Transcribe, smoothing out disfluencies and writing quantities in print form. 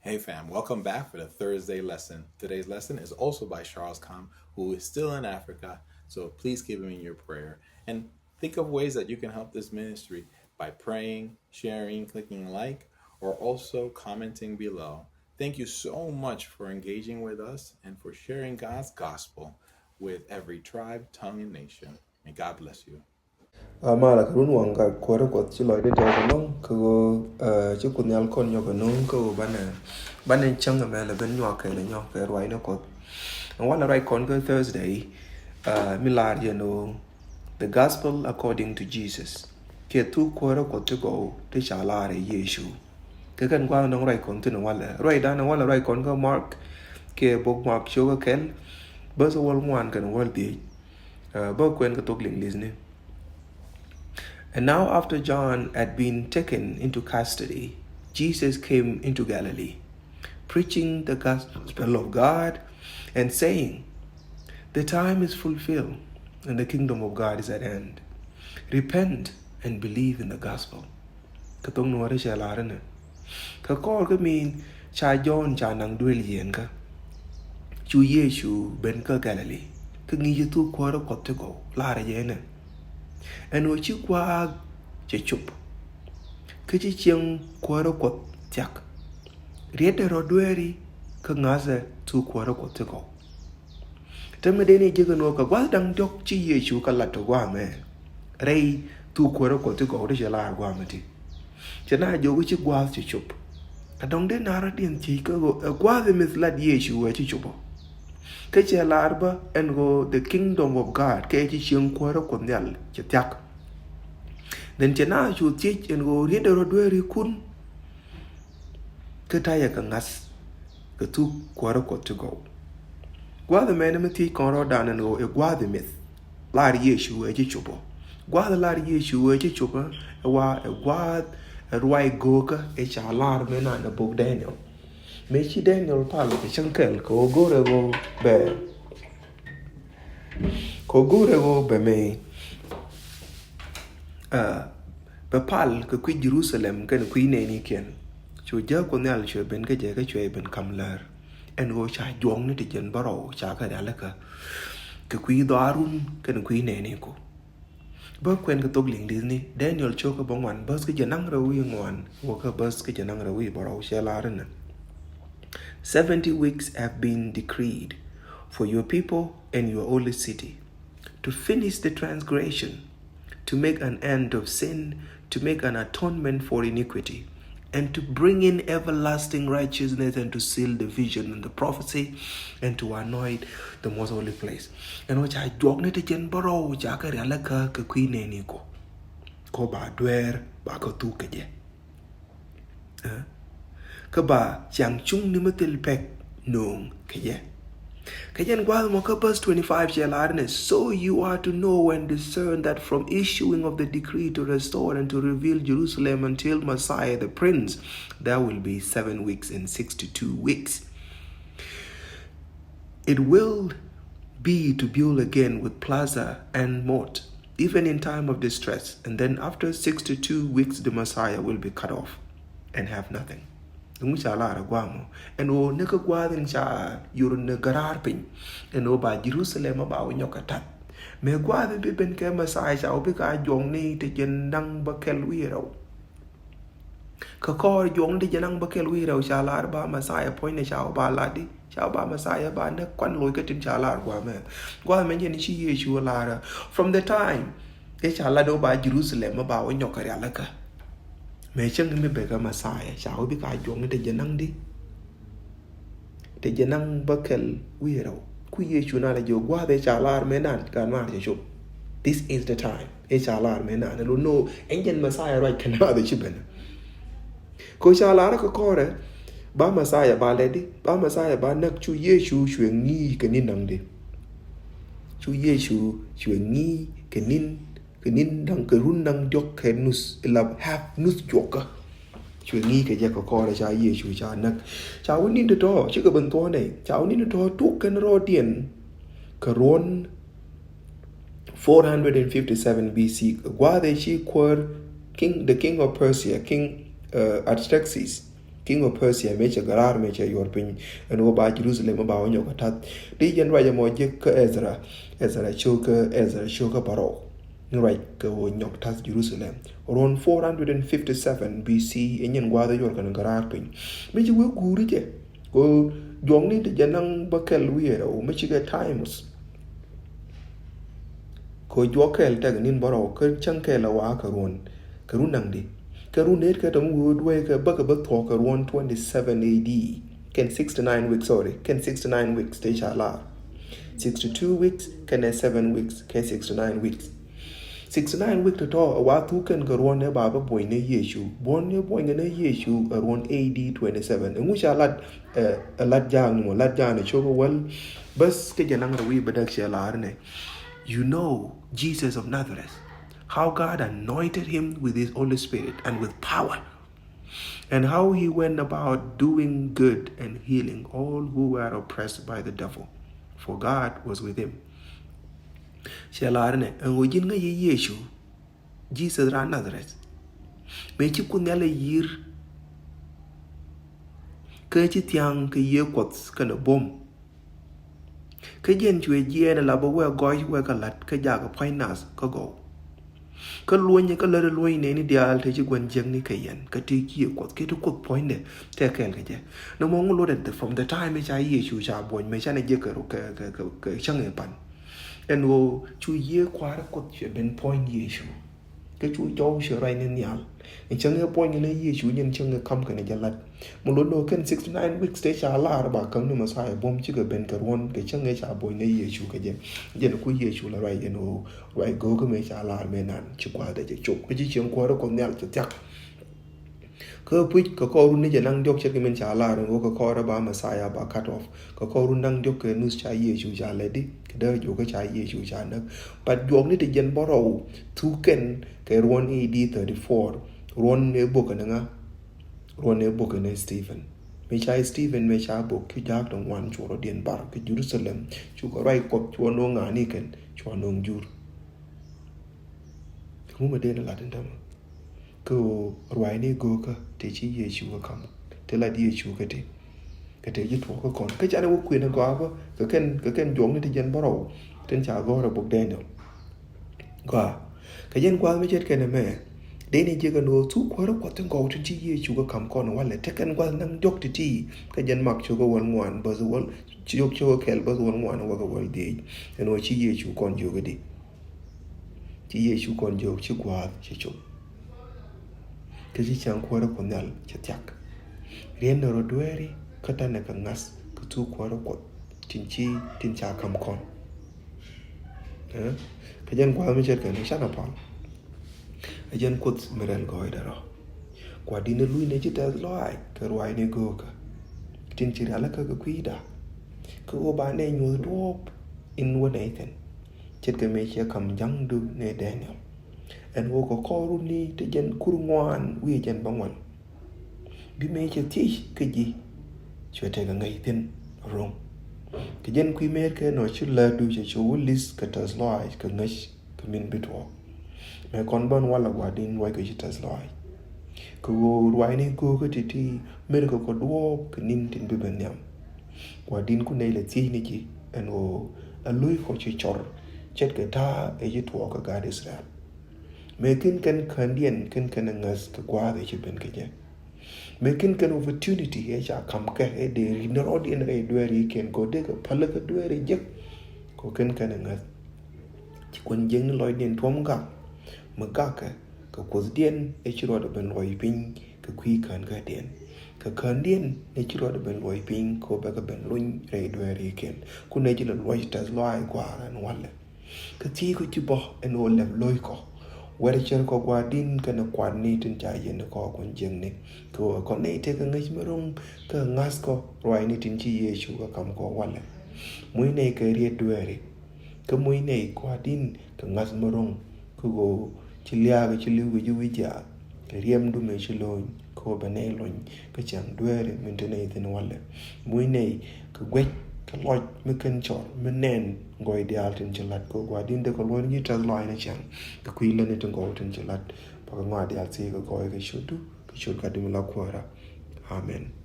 Hey fam, welcome back for the Thursday lesson. Today's lesson is also by Charles Kam, who is still in Africa, so please keep him in your prayer. And think of ways that you can help this ministry by praying, sharing, clicking like, or also commenting below. Thank you so much for engaging with us and for sharing God's gospel with every tribe, tongue, and nation. May God bless you. Mala karun wanga kwara kwat chi loy de ta long ko chi kun yal kon yo no ko bana chang me la ben yo ke le nyo ke roi no ko and one right con go Thursday milar you know the gospel according to Jesus ke tu kwara kwat to go te cha la re Yesu ke kan kwa no right kon tu no wala right da no wala right kon go Mark ke book Mark show ko ken ba so wal ngwan kan wal di ba kwen ka tok ling listening. And now, after John had been taken into custody, Jesus came into Galilee, preaching the gospel of God and saying, "The time is fulfilled and the kingdom of God is at hand. Repent and believe in the gospel." Katong nuwara siya laran na. Kakor ka mean, cha John cha nang duel yen ka. Chu Yesu ben ka Galilee. Ka ngi tu kwara kote ko, lara yen na. And what you qua chup. Kichi chiang kwara kwat tiak. Riete rodweri ka ngaza tu kwara kwat go. Tamadeni jigano ka dang dok chi Yesu ka lato guame. Rei tu kwara kwat go de jala guamati. Chana jogu chi gwa chup. Adong de nara dien chi ka go gwa the mislad Yesu wa chi chupo. Keche larba and go the kingdom of God kechi chiang kwara kwat nyal chitiak. Then chena chu teach and go read the rodweri kun ketaya ka ngas ka tu kwara ko to go. Gwa the menamati kon ro dan and go e gwa the myth. Lar Yesu e chichopo. Gwa the lar Yesu e chichopo e wa e gwa e rwai goka e cha lar mena na book Daniel. Me chi Daniel pal ke chankel ko gore go be. Ko gore go be me Bepal ke kui Jerusalem kan kui ne ni ken. Chu ja ko nyal chu ben ke je ke chu ben kamlar. En go cha jong ni ti jen baro cha ka dala ka. Ke kui darun kan kui ne ni ko. Ba kwen ke tog ling Disney Daniel cho ka bangwan bas ke janang ra wi ngwan. Wo ka bas ke janang ra wi baro she la ren. 70 weeks have been decreed for your people and your holy city to finish the transgression, to make an end of sin, to make an atonement for iniquity, and to bring in everlasting righteousness, and to seal the vision and the prophecy, and to anoint the most holy place. And which I jogne te jen baro jaka realaka ke queen ni ko ba dwer ba ko tu ke je. Ka ba chang chung ni matil pek nung ke je. Kajan Guadalmoka verse 25 shall so you are to know and discern that from issuing of the decree to restore and to reveal Jerusalem until Messiah the Prince, there will be 7 weeks and 62 weeks. It will be to build again with plaza and moat, even in time of distress, and then after 62 weeks the Messiah will be cut off and have nothing. Cha la guamo and o neka gwadin cha yur ne garar pin and o ba Jerusalem ba o nyokatat me gwadin bi ben ke Messiah cha o bi ka jong ni te jen nang ba kel wi raw ka ko jong de jenang ba kel wi raw cha la ba Messiah point ne cha o ba la di cha ba Messiah ba ne kwan loy ka tin cha la gwa me jen chi Yesu la from the time e cha la do ba Jerusalem ba o nyokari la ka me chang me bega Messiah chao bi ka jong te janang di te janang bakel wiro ku Yesu na la jo gwa de chalar me nan kan mar je chup. This is the time e chalar me nan lo no engen Messiah right kan na de chiben ko chalar ko kore ba Messiah ba ledi ba Messiah ba nak chu Yesu chuen ni kan ni nang de chu Yesu chuen ni kenin dang kerun dang jok kenus elab have nus joka chue ngi ke ja ko ra cha Yesu cha nak cha woni de to chi ka ben to ne cha woni de to tu ken ro dien karon 457 BC gwa de chi kwar the king of Persia, King Artaxerxes king of Persia meche garar meche yor piny en wo ba Jerusalem ba onyo katat di yen raja mo je ka Ezra choka Paro right ka wo nyok tas Jerusalem around 457 BC enyen gwa yor kan garar piny meche we guri je ko jong ni de janang bakel wiye o meche ga times ko jokel tag nin baro ka chanke la wa karun nang di karun net ka tam wood way ka baka ba to ka 127 AD ken 69 weeks sorry ken 69 weeks te chala 62 weeks ken 7 weeks ken 69 weeks 69 weeks to wa tu ken karun ne baba boy ne Yeshu bon ne boy ne Yeshu around AD 27 ngu chala lat jang mo lat jang ne chogo wal bas ke janang rawi badak chala ne. You know Jesus of Nazareth, how God anointed him with his Holy Spirit and with power, and how he went about doing good and healing all who were oppressed by the devil, for God was with him. Shalarne, and we didn't Yeshu, Jesus of Nazareth. Make you kunele yir, Kerchitiang ke ye quotes can a bomb. Cái dân chùa dê là bố quay gói quay cả lạch cái giả cái phai nas có gỗ cái luôn như cái lời luôn này đi al thì chỉ quan dân này cái dân cái trí kia quật cái thứ quật point này theo cái chứ nó mong luôn đến from the time mấy trái gì chú cha buồn mấy trái này dê cái chẳng người bạn and wo chú dê qua đó quật chuyện bên point gì chú cái chú cho sửa lại nên nhal nhưng chẳng người point này gì chú nhân chẳng người come cái này giờ lạch một lúc đó cái 69 weeks để trả lại bà cầm nhưng mà sai bom chỉ cái bên cái one cái chẳng người trả bồi này gì chú cái gì giờ nó cũng gì chú là right nó right go cái mấy trả lại mấy nạn chỉ qua để chụp cái chỉ chuyện qua đó còn nhal chắc cái bụi cái câu này giờ năng dốc cho cái mình trả lại rồi cái câu đó bà mà sai bà cut off cái câu năng dốc cái nút trái gì chú trả lại đi cái đó chú cái trái gì chú trả nữa but dốc này thì dân bảo rồi thu cái one AD 34 one này book cái nữa Rone book ne Stephen. Mecha Stephen mecha book ki jak dong wan choro dien bar ki Jerusalem. Chu ko rai kop chu no ngani ken chu no jur. Mu ma den la den dam. Ko rwai ni go ka te chi ye chu ka kam. Te la di chu ka te. Ka te ji to ko kon. Ka cha ne wo kwin ko aba. Ka ken jong ni te jen baro. Ten cha go ra book Daniel. Ka jen kwa me jet ken me. Để này chỉ cần đồ chú quá rất quá tiếng cầu trên chi chú có cầm con ngoài lại thế qua năng dốc thì chi cái dân mặc chú có quần ngoan bao giờ quần chú có kẹl bao giờ quần ngoan qua cái quần đi nên nói chi chú còn nhiều cái đi chi chú còn nhiều chú quá chỉ chú cái gì chẳng quá rất quan trọng chắc chắc riêng đồ đuôi đi cái ta này càng ngas cái chú quá rất quá chính chi tin cha cầm con cái dân quá mới chết cái này chắc là phải ajan kot meren goy daro kwa dine lui ne jita loai ka rwai ne go ka tin chira ka kuida ka o ba ne nyu do in wo Nathan chet ka me che kam jang du ne Daniel en wo ko ru ni te jen kur ngwan wi jen bangwan bi me che ti ka ji chwete ga ngai tin rom ka jen kui mer ka no chu la du che chu list ka tas loai ka ngai ka min bitwo mẹ con bên qua là quả đinh quay cái gì tas lại cứ quay này cứ cái thì mẹ có đua cái nín tin bị bệnh nhầm quả đinh của này là gì này chị anh anh lui khỏi chơi chор chết cái tha ấy chỉ thua cái gà Israel mẹ kinh khẩn điện kinh ngas cái quả để chỉ bên cái gì mẹ kinh opportunity ấy chả cầm cái ấy để nó đi này đuôi đi kinh có để cái phật cái đuôi đi giấc có kinh ngas chỉ quan dân lôi điện thom gạo magaka ka kozdian e chiro da ben loy pin ka kui kan ga den ka kandian e chiro da ben loy pin ko ba ka ben lun re do re ken ku ne jila loy tas loy kwa ran wala ka ti ko ti bo en o le loy ko wari cher ko gwa din ka na kwa ni tin cha yen ko kon jeng ne ko ne te ka ngai marung ka ngas ko roi ni tin chi ye chu ka kam ko wala mui ne ka ri do re ka mui ne kwa din ka ngas marung ko go chilia cái chiliu cái vui ja cái riêng đu mấy chilo ko bane lon cái chẳng đuôi để mình thế này thì nó wala mũi này cái quét cái loi mới cần chọn mới nền gọi đi al trên chân lát ko qua din để có loi như trâu loi này chẳng cái quy lên trên gọi trên chân lát và cái ngoài đi al gì cái gọi cái chút cái chút cái đừng lo qua ra Amen.